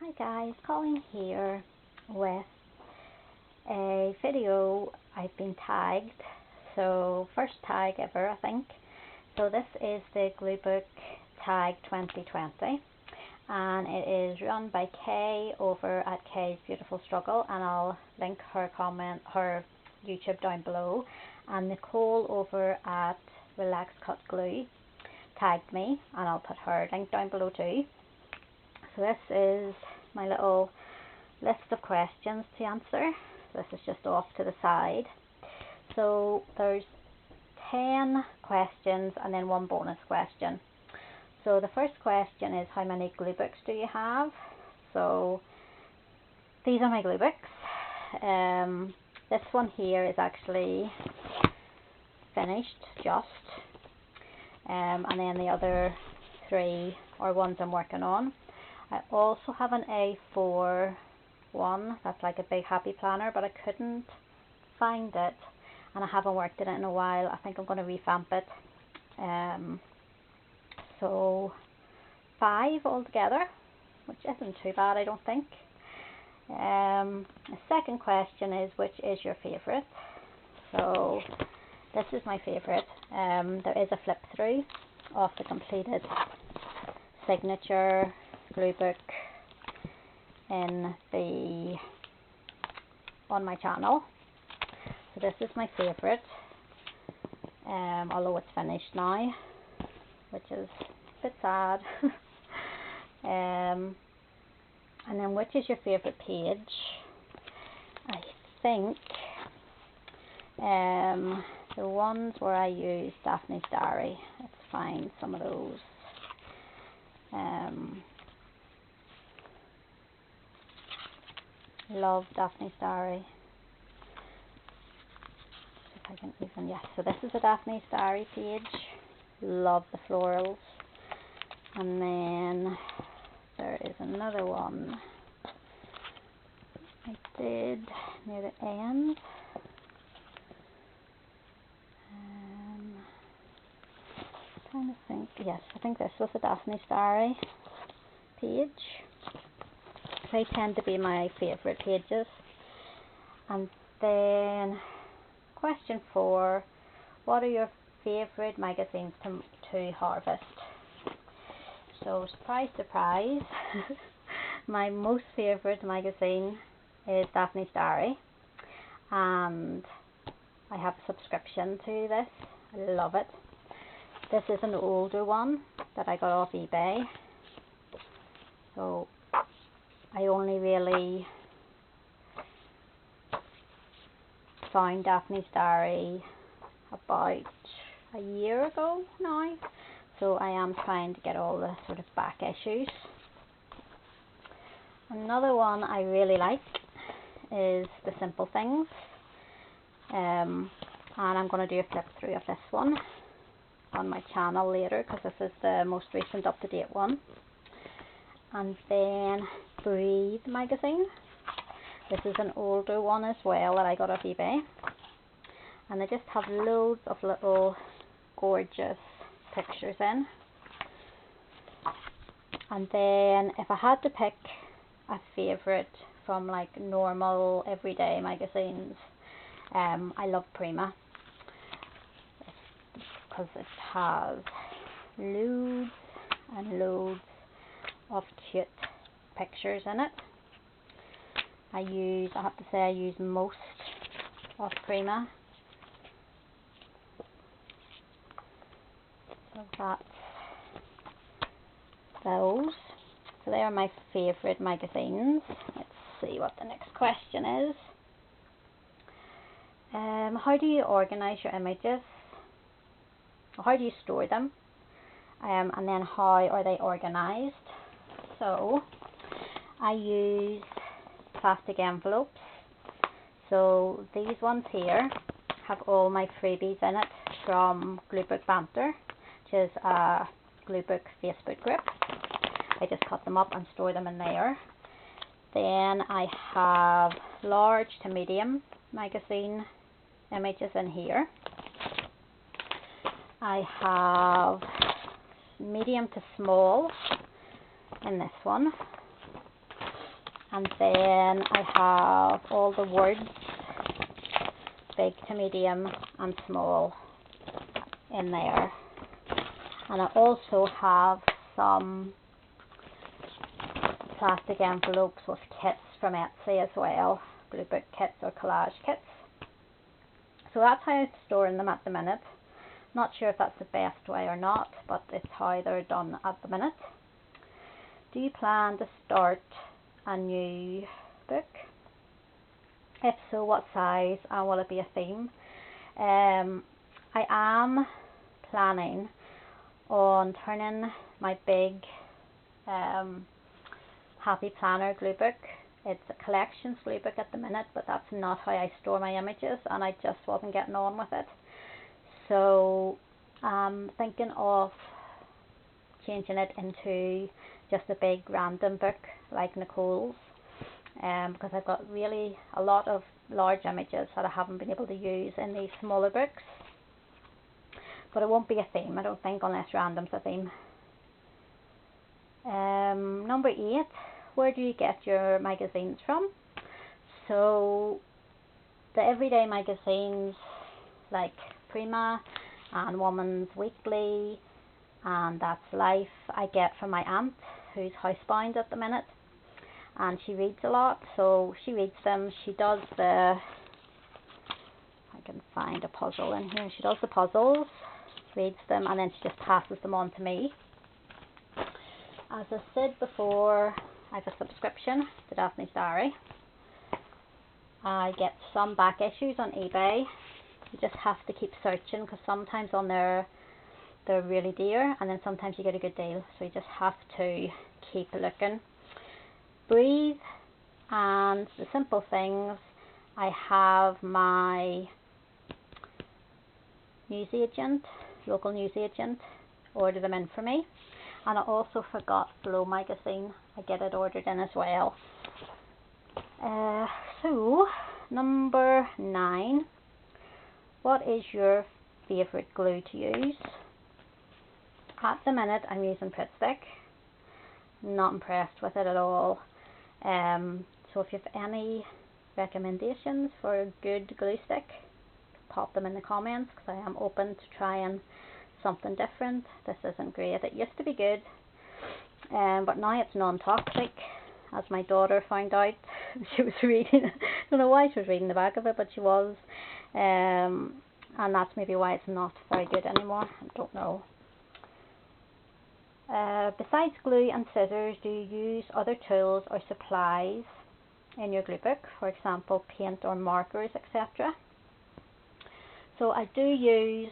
Hi guys, Colleen here with a video I've been tagged, so first tag ever I think. So this is the Gluebook tag 2020 and it is run by Kay over at Kay's Beautiful Struggle, and I'll link her YouTube down below, and Nicole over at relax.cut.glue tagged me and I'll put her link down below too. So this is my little list of questions to answer. This is just off to the side. So there's 10 questions and then one bonus question. So the first question is, how many glue books do you have? So these are my glue books. This one here is actually finished just. And then the other 3 are ones I'm working on. I also have an A4 one that's like a big happy planner, but I couldn't find it and I haven't worked in it in a while. I think I'm going to revamp it. So 5 altogether, which isn't too bad I don't think. The second question is, which is your favourite? So this is my favourite. There is a flip through of the completed signature glue book on my channel. So this is my favourite, although it's finished now, which is a bit sad. And then, which is your favourite page? I think the ones where I use Daphne's Diary. Let's find some of those. Love Daphne's Diary. See if I can even, yes, so this is a Daphne's Diary page. Love the florals. And then there is another one I did near the end. Trying to think, yes, I think this was a Daphne's Diary page. They tend to be my favourite pages. And then question 4, what are your favourite magazines to harvest? So surprise, surprise, my most favourite magazine is Daphne's Diary, and I have a subscription to this. I love it. This is an older one that I got off eBay. So I only really found Daphne's Diary about a year ago now. So I am trying to get all the sort of back issues. Another one I really like is The Simple Things. And I'm going to do a flip through of this one on my channel later, because this is the most recent up-to-date one. And then Breathe magazine. This is an older one as well that I got off eBay, and they just have loads of little gorgeous pictures in. And then if I had to pick a favourite from like normal everyday magazines, I love Prima, because it has loads and loads of cute pictures in it. I have to say I use most of Prima. So that's those. So they are my favourite magazines. Let's see what the next question is. How do you organise your images? Or how do you store them? And then how are they organised? So I use plastic envelopes. So these ones here have all my freebies in it from Gluebook Banter, which is a Gluebook Facebook group. I just cut them up and store them in there. Then I have large to medium magazine images in here. I have medium to small in this one. and then I have all the words, big to medium and small, in there. And I also have some plastic envelopes with kits from Etsy as well, glue book kits or collage kits. So that's how I'm storing them at the minute. Not sure if that's the best way or not, but it's how they're done at the minute. Do you plan to start a new book? If so, what size, and will it be a theme? I am planning on turning my big Happy Planner glue book. It's a collections glue book at the minute, but that's not how I store my images, and I just wasn't getting on with it. So I'm thinking of changing it into just a big random book like Nicole's, because I've got really a lot of large images that I haven't been able to use in these smaller books. But it won't be a theme, I don't think, unless random's a theme. Number 8, where do you get your magazines from? So the everyday magazines like Prima and Woman's Weekly and That's Life I get from my aunt, who's housebound at the minute, and she reads a lot, so she reads them. She does the, I can find a puzzle in here, she does the puzzles, reads them, and then she just passes them on to me. As I said before, I have a subscription to Daphne's Diary. I get some back issues on eBay. You just have to keep searching, because sometimes on there they're really dear, and then sometimes you get a good deal, so you just have to keep looking. Breathe and The Simple Things, I have my newsagent, local newsagent, order them in for me. And I also forgot Flow magazine, I get it ordered in as well. So number 9, what is your favourite glue to use? At the minute I'm using Pritt Stick. Not impressed with it at all. So if you have any recommendations for a good glue stick, pop them in the comments, because I am open to trying something different. This isn't great. It used to be good, but now it's non-toxic, as my daughter found out. She was reading, I don't know why she was reading the back of it, but she was, and that's maybe why it's not very good anymore. I don't know. Besides glue and scissors, do you use other tools or supplies in your glue book, for example paint or markers, etc.? So I do use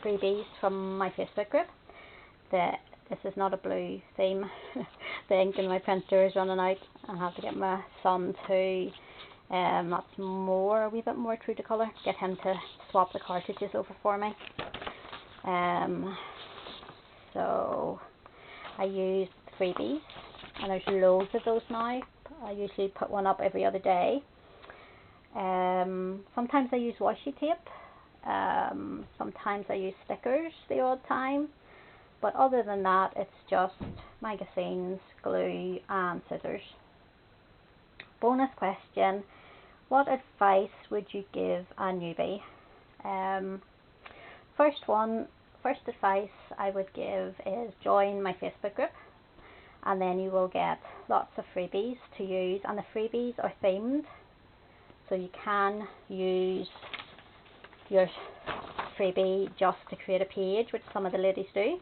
freebies from my Facebook group. This is not a blue theme. The ink in my printer is running out. I have to get my son to, that's more, a wee bit more true to colour, get him to swap the cartridges over for me. So I use freebies, and there's loads of those now. I usually put one up every other day. Sometimes I use washi tape. Sometimes I use stickers the odd time, but other than that it's just magazines, glue and scissors. Bonus question, what advice would you give a newbie? First advice I would give is join my Facebook group, and then you will get lots of freebies to use, and the freebies are themed, so you can use your freebie just to create a page, which some of the ladies do.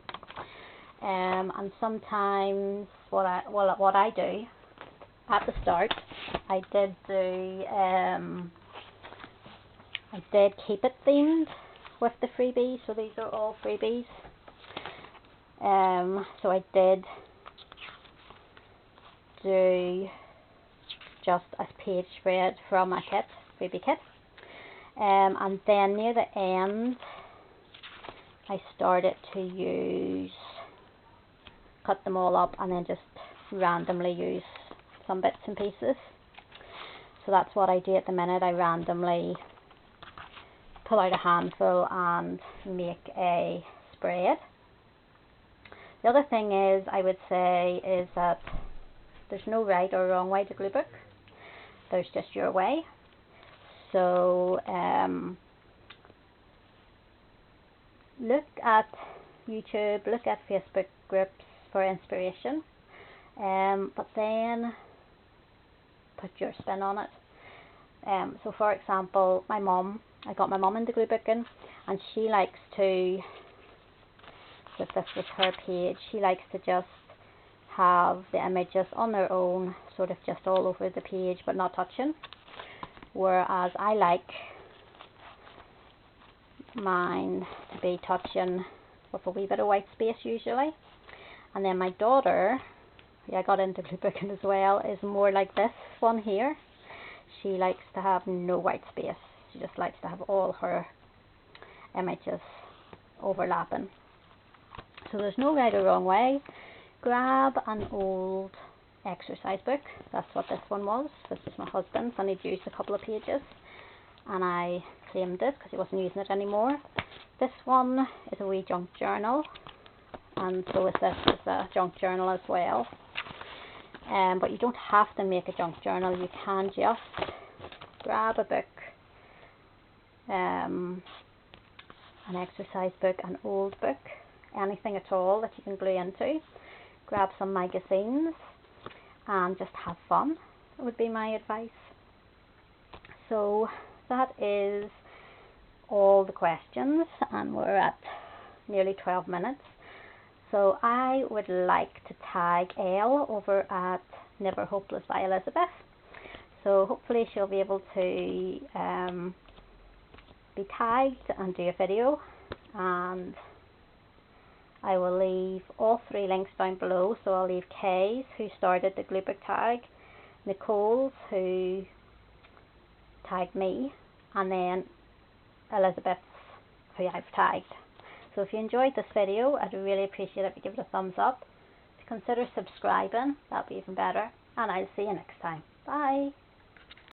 And sometimes what I do at the start, I did keep it themed with the freebies, so these are all freebies. So I did do just a page spread from a kit, freebie kit. And then near the end I started to cut them all up and then just randomly use some bits and pieces. So that's what I do at the minute. I randomly pull out a handful and make a spread. The other thing is, I would say, is that There's no right or wrong way to glue book. There's just your way. So look at YouTube, look at Facebook groups for inspiration, but then put your spin on it. So for example, I got my mum into glue booking, and she likes to, if this was her page, she likes to just have the images on their own, sort of just all over the page but not touching, whereas I like mine to be touching with a wee bit of white space usually. And then my daughter, who I got into glue booking as well, is more like this one here. She likes to have no white space. She just likes to have all her images overlapping. So there's no right or wrong way. Grab an old exercise book. That's what this one was. This is my husband's, and he'd used a couple of pages, and I claimed it because he wasn't using it anymore. This one is a wee junk journal, and so is this is a junk journal as well. But you don't have to make a junk journal. You can just grab a book, an exercise book, an old book, anything at all that you can glue into. Grab some magazines and just have fun, would be my advice. So that is all the questions, and we're at nearly 12 minutes. So I would like to tag Elle over at Neverhopelessbyelizabeth. So hopefully she'll be able to be tagged and do a video, and I will leave all 3 links down below. So I'll leave Kay's, who started the gluebook tag, Nicole's, who tagged me, and then Elizabeth's, who I've tagged. So if you enjoyed this video, I'd really appreciate it if you give it a thumbs up. Consider subscribing, that'd be even better, and I'll see you next time. Bye.